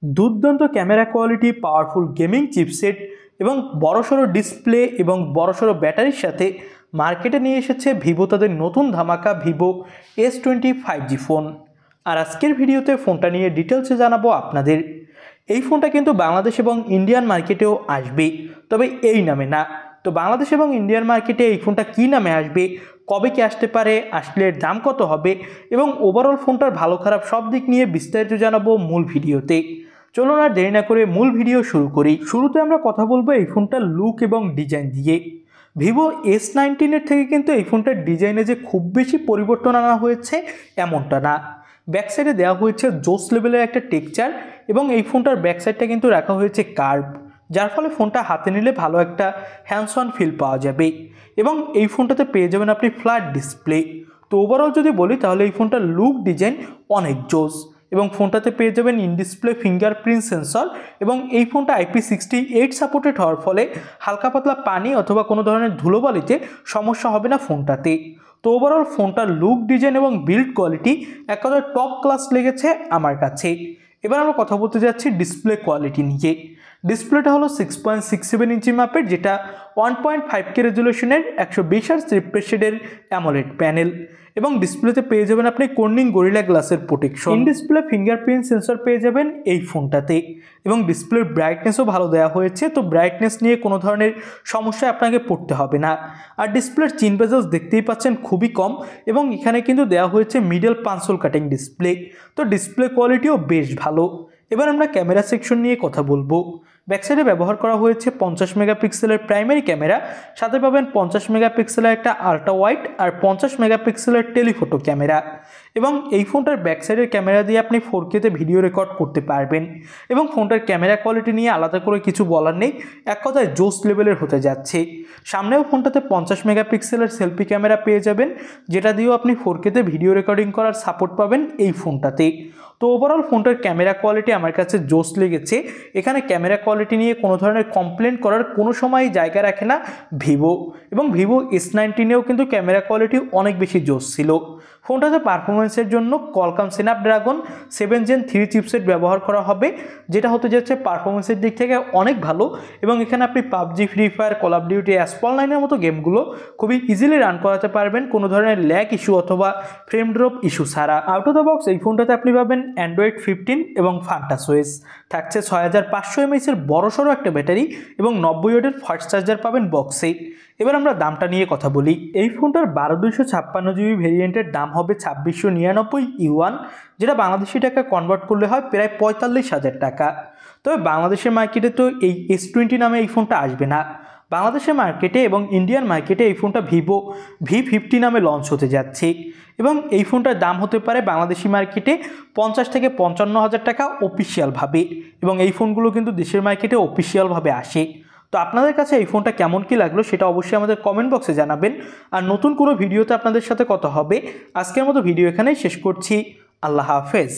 দুর্দান্ত camera quality, powerful gaming chipset এবং বড়সড় ডিসপ্লে এবং বড়সড় ব্যাটারির সাথে মার্কেটে নিয়ে এসেছে ভিভো তাদের নতুন ধামাকা ভিভো S20 5G ফোন। আর আজকের ভিডিওতে ফোনটা নিয়ে ডিটেলসে জানাবো আপনাদের। এই ফোনটা কিন্তু বাংলাদেশ এবং ইন্ডিয়ান মার্কেটেও আসবে, তবে এই নামে না। তো বাংলাদেশ এবং ইন্ডিয়ান মার্কেটে এই ফোনটা কী নামে আসবে, কবে কি আসতে পারে, আসলে এর দাম কত হবে এবং ওভারঅল ফোনটার ভালো খারাপ সব দিক নিয়ে বিস্তারিত জানাবো মূল ভিডিওতে। চলুন আর দেরি না করে মূল ভিডিও শুরু করি। শুরুতে আমরা কথা বলবো এই ফোনটার লুক এবং ডিজাইন দিয়ে। ভিভো S19 থেকে কিন্তু এই ফোনটার ডিজাইনে যে খুব বেশি পরিবর্তন আনা হয়েছে এমনটা না। ব্যাকসাইডে দেওয়া হয়েছে জোস লেভেলের একটা টেক্সচার এবং এই ফোনটার ব্যাকসাইডটা কিন্তু রাখা হয়েছে কার্ভ, যার ফলে ফোনটা হাতে নিলে ভালো একটা হ্যান্ডস অন ফিল পাওয়া যাবে। এবং এই ফোনটাতে পেয়ে যাবেন আপনি ফ্ল্যাট ডিসপ্লে। তো ওভারঅল যদি বলি তাহলে এই ফোনটার লুক ডিজাইন অনেক জোস এবং ফোনটাতে পেয়ে যাবেন ইন ডিসপ্লে ফিঙ্গারপ্রিন্ট সেন্সর এবং এই ফোনটা IP68 সাপোর্টেড হওয়ার ফলে হালকা পাতলা পানি অথবা কোনো ধরনের ধুলোবালিতে সমস্যা হবে না ফোনটাতে। তো ওভারঅল ফোনটার লুক ডিজাইন এবং বিল্ড কোয়ালিটি এক কথায় টপ ক্লাস লেগেছে আমার কাছে। এবার আমরা কথা বলতে যাচ্ছি ডিসপ্লে কোয়ালিটি নিয়ে। ডিসপ্লেটা হলো 6.67 ইঞ্চি মাপের, যেটা 1.5K রেজুলেশনের 120 রিফ্রেশ রেটের অ্যামোলেড প্যানেল এবং ডিসপ্লেতে পেয়ে যাবেন আপনি কর্নিং গরিলা গ্লাসের protection. In display fingerprint sensor পেয়ে যাবেন এই ফোনটাতে এবং ডিসপ্লের ব্রাইটনেসও ভালো দেওয়া হয়েছে, তো ব্রাইটনেস নিয়ে কোনো ধরনের সমস্যায় আপনাকে পড়তে হবে না। আর ডিসপ্লের চিন বেজেলস দেখতেই পাচ্ছেন খুবই কম এবং এখানে কিন্তু দেওয়া হয়েছে মিডল পাঁচল কাটিং ডিসপ্লে, তো ডিসপ্লে কোয়ালিটিও বেশ ভালো। এবার আমরা ক্যামেরা সেকশন নিয়ে কথা বলবো। ব্যাকসাইডে ব্যবহার করা হয়েছে 50 মেগাপিক্সেলের প্রাইমারি ক্যামেরা, সাথে পাবেন 50 মেগাপিক্সেলের একটা আল্ট্রা ওয়াইড আর 50 মেগাপিক্সেলের টেলিফোটো ক্যামেরা এবং এই ফোনটার ব্যাকসাইডের ক্যামেরা দিয়ে আপনি 4K-তে ভিডিও রেকর্ড করতে পারবেন এবং ফোনটার ক্যামেরা কোয়ালিটি নিয়ে আলাদা করে কিছু বলার নেই, এক কথায় জোস লেভেলের হতে যাচ্ছে। সামনেও ফোনটাতে 50 মেগাপিক্সেলের সেলফি ক্যামেরা পেয়ে যাবেন, যেটা দিয়েও আপনি 4K-তে ভিডিও রেকর্ডিং করার সাপোর্ট পাবেন এই ফোনটাতে। তো ওভারঅল ফোনটার ক্যামেরা কোয়ালিটি আমার কাছে জোস লেগেছে। এখানে ক্যামেরা কোয়ালিটি নিয়ে কোনো ধরনের কমপ্লেন করার কোনো সময়ই জায়গা রাখে না ভিভো এবং ভিভো S19-এও কিন্তু ক্যামেরা কোয়ালিটি অনেক বেশি জোস ছিল। ফোনটাতে পারফরমেন্সের জন্য কোয়ালকম স্ন্যাপড্রাগন 7 Gen 3 চিপসেট ব্যবহার করা হবে, যেটা হতে যাচ্ছে পারফরমেন্সের দিক থেকে অনেক ভালো এবং এখানে আপনি PUBG, free fire, call of duty, asphalt 9-এর মতো গেমগুলো খুবই ইজিলি রান করাতে পারবেন কোনো ধরনের ল্যাগ ইস্যু অথবা ফ্রেম ড্রপ ইস্যু ছাড়া। আউট অফ দ্য বক্স এই ফোনটাতে আপনি পাবেন অ্যান্ড্রয়েড 15 এবং ফান্টাসওয়েস, থাকছে 6500 mAh-এর বড়সড় একটা ব্যাটারি এবং 90 ওয়াটের ফাস্ট চার্জার পাবেন বক্সে। এবার আমরা দামটা নিয়ে কথা বলি। এই ফোনটার 12256GB ভেরিয়েন্টের দাম হবে 2699 ইউয়ান, যেটা বাংলাদেশি টাকা কনভার্ট করলে হয় প্রায় 45,000 টাকা। তবে বাংলাদেশের মার্কেটে তো এই S20 নামে এই ফোনটা আসবে না। বাংলাদেশের মার্কেটে এবং ইন্ডিয়ান মার্কেটে এই ফোনটা ভিভো V50 নামে লঞ্চ হতে যাচ্ছে এবং এই ফোনটার দাম হতে পারে বাংলাদেশি মার্কেটে 50 থেকে 55,000 টাকা অফিসিয়ালভাবে এবং এই ফোনগুলো কিন্তু দেশের মার্কেটে অফিসিয়ালভাবে আসে। তো আপনাদের কাছে এই ফোনটা কেমন কি লাগলো সেটা অবশ্যই আমাদের কমেন্ট বক্সে জানাবেন। আর নতুন কোনো ভিডিওতে আপনাদের সাথে কথা হবে। আজকের মতো ভিডিও এখানেই শেষ করছি। আল্লাহ হাফেজ।